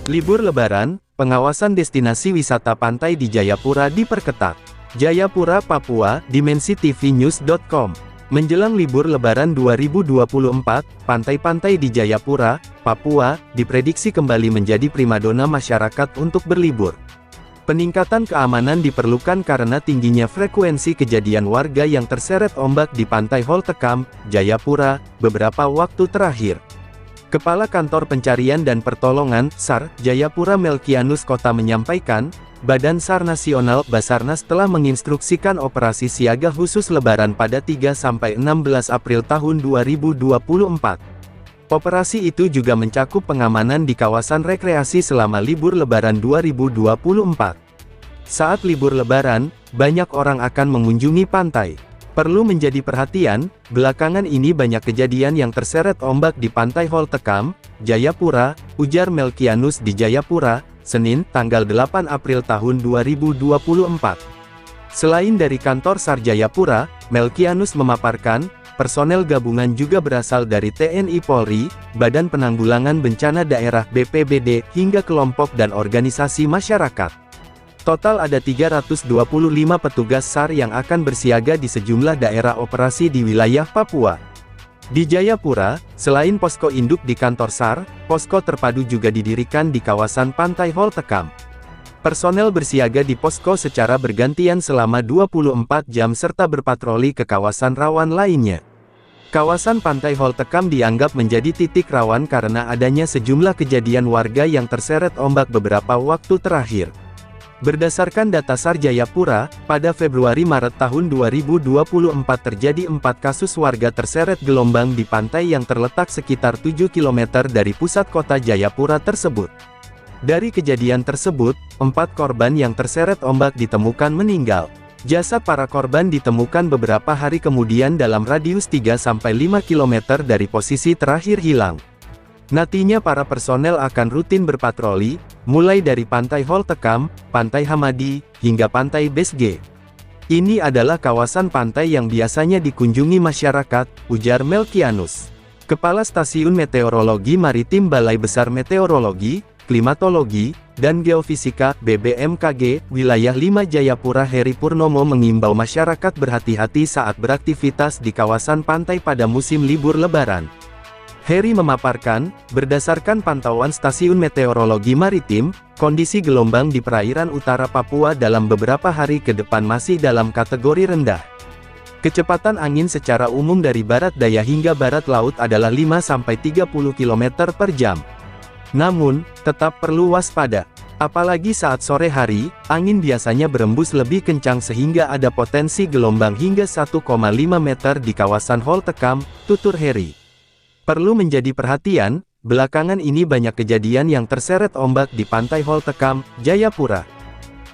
Libur Lebaran, pengawasan destinasi wisata pantai di Jayapura diperketat. Jayapura, Papua, DimensiTVNews.com. Menjelang libur Lebaran 2024, pantai-pantai di Jayapura, Papua, diprediksi kembali menjadi primadona masyarakat untuk berlibur. Peningkatan keamanan diperlukan karena tingginya frekuensi kejadian warga yang terseret ombak di Pantai Holtekam, Jayapura, beberapa waktu terakhir. Kepala Kantor Pencarian dan Pertolongan, SAR, Jayapura Melkianus Kota menyampaikan, Badan SAR Nasional, Basarnas telah menginstruksikan operasi siaga khusus Lebaran pada 3-16 April tahun 2024. Operasi itu juga mencakup pengamanan di kawasan rekreasi selama libur Lebaran 2024. Saat libur Lebaran, banyak orang akan mengunjungi pantai. Perlu menjadi perhatian, belakangan ini banyak kejadian yang terseret ombak di Pantai Holtekam, Jayapura, ujar Melkianus di Jayapura, Senin, tanggal 8 April tahun 2024. Selain dari kantor SAR Jayapura, Melkianus memaparkan, personel gabungan juga berasal dari TNI Polri, Badan Penanggulangan Bencana Daerah BPBD, hingga kelompok dan organisasi masyarakat. Total ada 325 petugas SAR yang akan bersiaga di sejumlah daerah operasi di wilayah Papua. Di Jayapura, selain posko induk di kantor SAR, posko terpadu juga didirikan di kawasan Pantai Holtekam. Personel bersiaga di posko secara bergantian selama 24 jam serta berpatroli ke kawasan rawan lainnya. Kawasan Pantai Holtekam dianggap menjadi titik rawan karena adanya sejumlah kejadian warga yang terseret ombak beberapa waktu terakhir. Berdasarkan data SAR Jayapura, pada Februari-Maret tahun 2024 terjadi 4 kasus warga terseret gelombang di pantai yang terletak sekitar 7 km dari pusat kota Jayapura tersebut. Dari kejadian tersebut, 4 korban yang terseret ombak ditemukan meninggal. Jasad para korban ditemukan beberapa hari kemudian dalam radius 3-5 km dari posisi terakhir hilang. Nantinya para personel akan rutin berpatroli, mulai dari Pantai Holtekam, Pantai Hamadi, hingga Pantai Besge. Ini adalah kawasan pantai yang biasanya dikunjungi masyarakat, ujar Melkianus. Kepala Stasiun Meteorologi Maritim Balai Besar Meteorologi, Klimatologi, dan Geofisika, BBMKG, Wilayah 5 Jayapura Heri Purnomo mengimbau masyarakat berhati-hati saat beraktivitas di kawasan pantai pada musim libur Lebaran. Heri memaparkan, berdasarkan pantauan Stasiun Meteorologi Maritim, kondisi gelombang di perairan utara Papua dalam beberapa hari ke depan masih dalam kategori rendah. Kecepatan angin secara umum dari barat daya hingga barat laut adalah 5-30 km per jam. Namun, tetap perlu waspada. Apalagi saat sore hari, angin biasanya berembus lebih kencang sehingga ada potensi gelombang hingga 1,5 meter di kawasan Holtekam, tutur Heri. Perlu menjadi perhatian, belakangan ini banyak kejadian yang terseret ombak di Pantai Holtekam, Jayapura.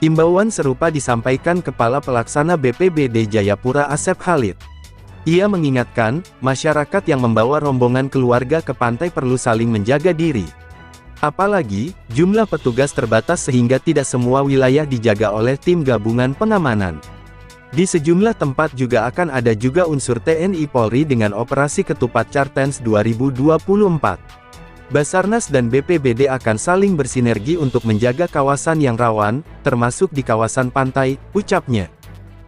Imbauan serupa disampaikan Kepala Pelaksana BPBD Jayapura Asep Khalid. Ia mengingatkan, masyarakat yang membawa rombongan keluarga ke pantai perlu saling menjaga diri. Apalagi, jumlah petugas terbatas sehingga tidak semua wilayah dijaga oleh tim gabungan pengamanan. Di sejumlah tempat juga akan ada juga unsur TNI Polri dengan operasi Ketupat Cartens 2024. Basarnas dan BPBD akan saling bersinergi untuk menjaga kawasan yang rawan, termasuk di kawasan pantai, ucapnya.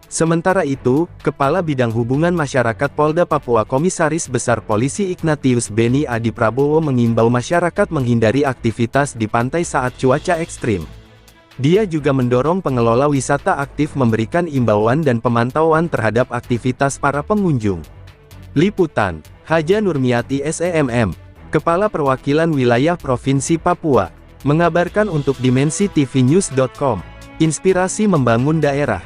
Sementara itu, Kepala Bidang Hubungan Masyarakat Polda Papua Komisaris Besar Polisi Ignatius Beni Adi Prabowo mengimbau masyarakat menghindari aktivitas di pantai saat cuaca ekstrim. Dia juga mendorong pengelola wisata aktif memberikan imbauan dan pemantauan terhadap aktivitas para pengunjung. Liputan, Haja Nurmiati SEMM, Kepala Perwakilan Wilayah Provinsi Papua, mengabarkan untuk DimensiTVNews.com, inspirasi membangun daerah.